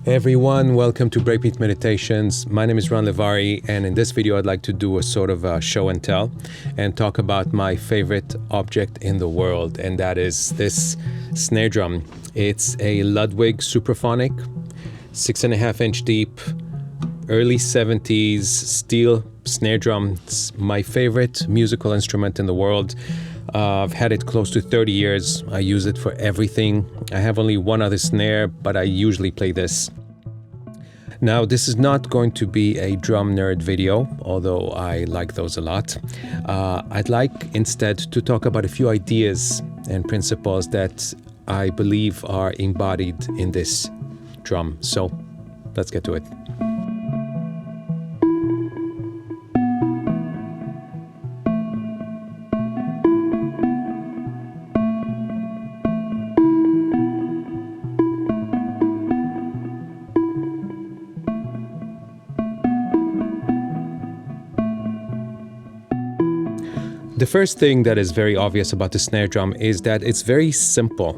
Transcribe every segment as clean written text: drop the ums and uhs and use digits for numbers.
Hey everyone, welcome to Breakbeat Meditations. My name is Ron Levari, and in this video I'd like to do a sort of a show and tell and talk about my favorite object in the world, and that is this snare drum. It's a Ludwig Supraphonic, 6.5 inch deep, early 70's steel snare drum. It's my favorite musical instrument in the world. I've had it close to 30 years. I use it for everything. I have only one other snare, but I usually play this. Now, this is not going to be a drum nerd video, although I like those a lot. I'd like instead to talk about a few ideas and principles that I believe are embodied in this drum. So let's get to it. The first thing that is very obvious about the snare drum is that it's very simple.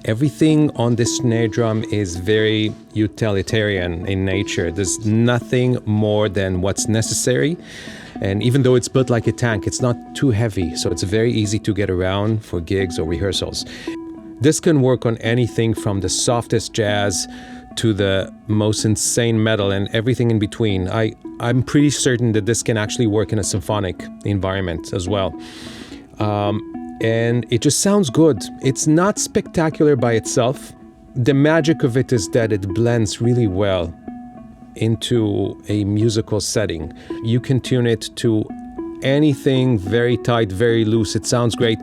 Everything on this snare drum is very utilitarian in nature. There's nothing more than what's necessary. And even though it's built like a tank, it's not too heavy, so it's very easy to get around for gigs or rehearsals. This can work on anything from the softest jazz to the most insane metal and everything in between. I'm pretty certain that this can actually work in a symphonic environment as well. And it just sounds good. It's not spectacular by itself. The magic of it is that it blends really well into a musical setting. You can tune it to anything, very tight, very loose. It sounds great.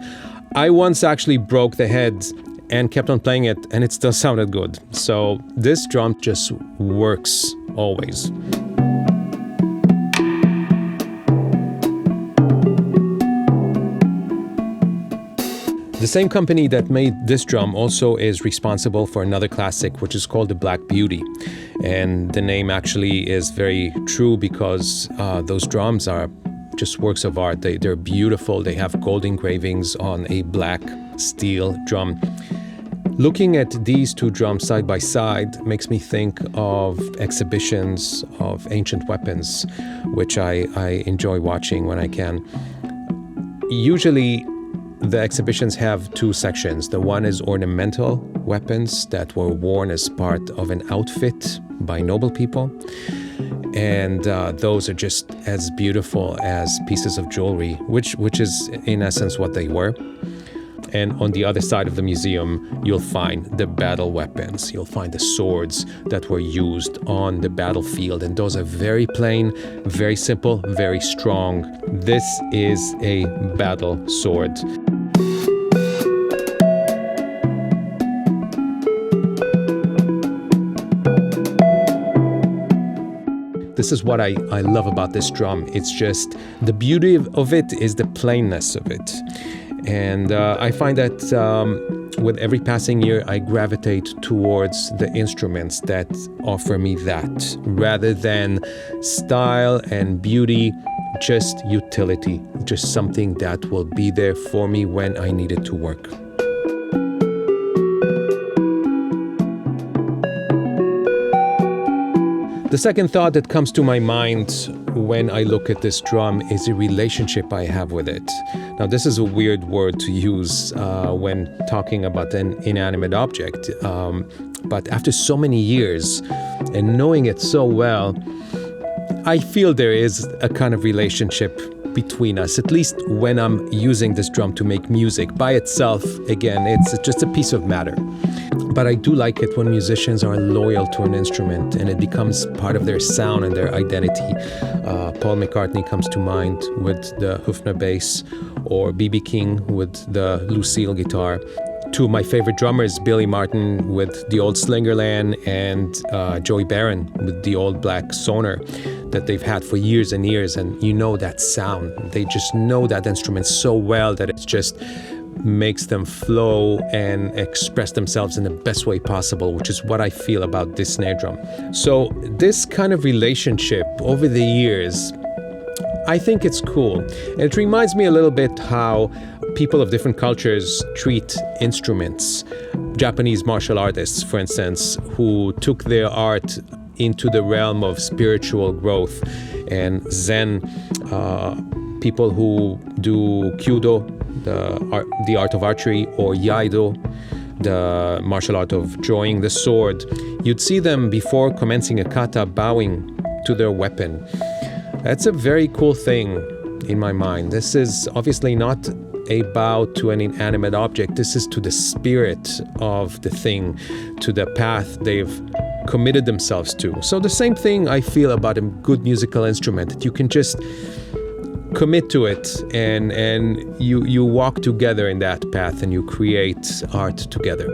I once actually broke the head and kept on playing it, and it still sounded good. So this drum just works always. The same company that made this drum also is responsible for another classic, which is called the Black Beauty. And the name actually is very true because those drums are just works of art. They're beautiful. They have gold engravings on a black steel drum. Looking at these two drums side by side makes me think of exhibitions of ancient weapons, which I enjoy watching when I can. Usually, the exhibitions have two sections. The one is ornamental weapons that were worn as part of an outfit by noble people. And those are just as beautiful as pieces of jewelry, which is in essence what they were. And on the other side of the museum, you'll find the battle weapons. You'll find the swords that were used on the battlefield. And those are very plain, very simple, very strong. This is a battle sword. This is what I love about this drum. It's just the beauty of it is the plainness of it. And I find that with every passing year, I gravitate towards the instruments that offer me that, rather than style and beauty, just utility, just something that will be there for me when I need it to work. The second thought that comes to my mind when I look at this drum is the relationship I have with it. Now, this is a weird word to use when talking about an inanimate object, but after so many years and knowing it so well, I feel there is a kind of relationship between us, at least when I'm using this drum to make music. By itself, again, it's just a piece of matter. But I do like it when musicians are loyal to an instrument and it becomes part of their sound and their identity. Paul McCartney comes to mind with the Hufner bass, or B.B. King with the Lucille guitar. Two of my favorite drummers, Billy Martin with the old Slingerland and Joey Barron with the old black Sonar that they've had for years and years. And you know that sound. They just know that instrument so well that it's just makes them flow and express themselves in the best way possible, which is what I feel about this snare drum. So this kind of relationship over the years, I think it's cool. And it reminds me a little bit how people of different cultures treat instruments. Japanese martial artists, for instance, who took their art into the realm of spiritual growth, and Zen, people who do Kyudo, the art of archery, or Iaido, the martial art of drawing the sword. You'd see them before commencing a kata bowing to their weapon. That's a very cool thing in my mind. This is obviously not a bow to an inanimate object. This is to the spirit of the thing, to the path they've committed themselves to. So the same thing I feel about a good musical instrument, that you can just commit to it and you walk together in that path and you create art together.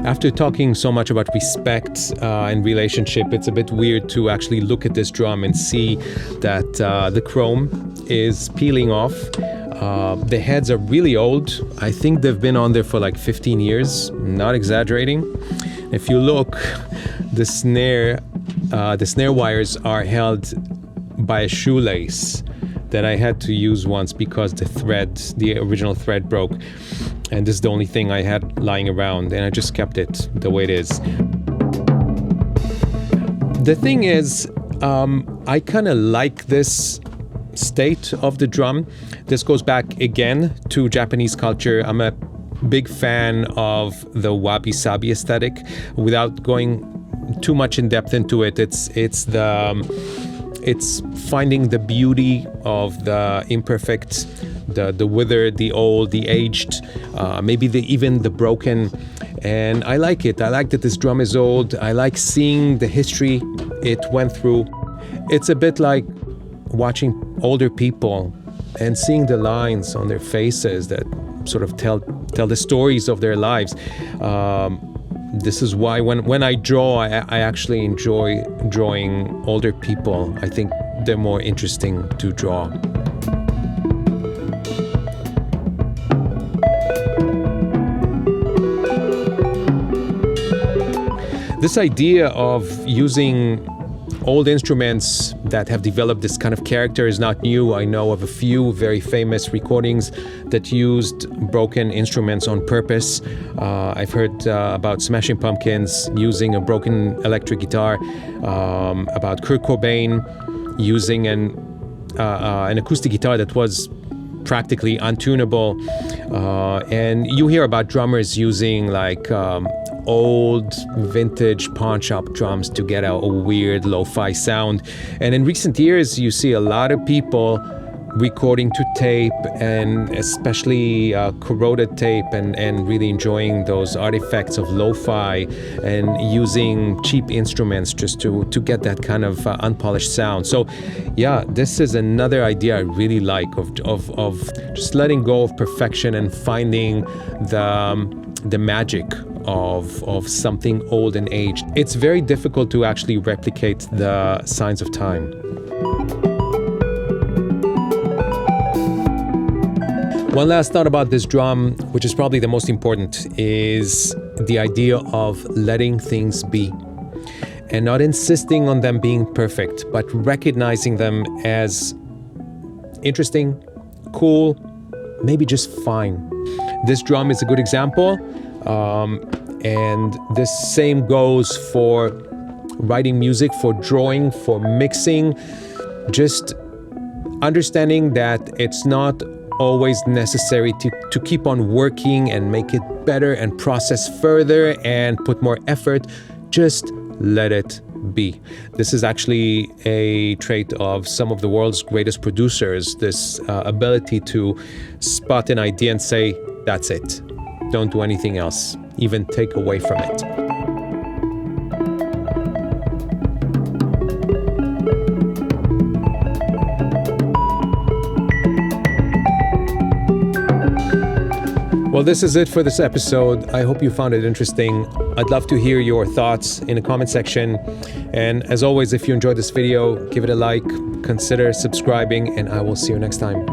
After talking so much about respect and relationship, it's a bit weird to actually look at this drum and see that the chrome is peeling off. The heads are really old. I think they've been on there for like 15 years, not exaggerating. If you look, the snare wires are held by a shoelace that I had to use once because the original thread broke. And this is the only thing I had lying around, and I just kept it the way it is. The thing is, I kind of like this state of the drum. This goes back again to Japanese culture. I'm a big fan of the wabi-sabi aesthetic. Without going too much in depth into it, it's finding the beauty of the imperfect, the withered, the old, the aged, maybe even the broken. And I like it. I like that this drum is old. I like seeing the history it went through. It's a bit like watching older people and seeing the lines on their faces that sort of tell the stories of their lives. This is why when I draw, I actually enjoy drawing older people. I think they're more interesting to draw. This idea of using old instruments that have developed this kind of character is not new. I know of a few very famous recordings that used broken instruments on purpose. I've heard about Smashing Pumpkins using a broken electric guitar, about Kurt Cobain using an acoustic guitar that was practically untunable. And you hear about drummers using like old vintage pawn shop drums to get a weird lo-fi sound. And in recent years, you see a lot of people recording to tape, and especially corroded tape, and really enjoying those artifacts of lo-fi and using cheap instruments just to get that kind of unpolished sound. So yeah, this is another idea I really like of just letting go of perfection and finding the magic of something old and aged. It's very difficult to actually replicate the signs of time. One last thought about this drum, which is probably the most important, is the idea of letting things be and not insisting on them being perfect, but recognizing them as interesting, cool, maybe just fine. This drum is a good example. And this same goes for writing music, for drawing, for mixing, just understanding that it's not always necessary to keep on working and make it better and process further and put more effort. Just let it be. This is actually a trait of some of the world's greatest producers, this ability to spot an idea and say, that's it. Don't do anything else, even take away from it. Well, this is it for this episode. I hope you found it interesting. I'd love to hear your thoughts in the comment section. And as always, if you enjoyed this video, give it a like, consider subscribing, and I will see you next time.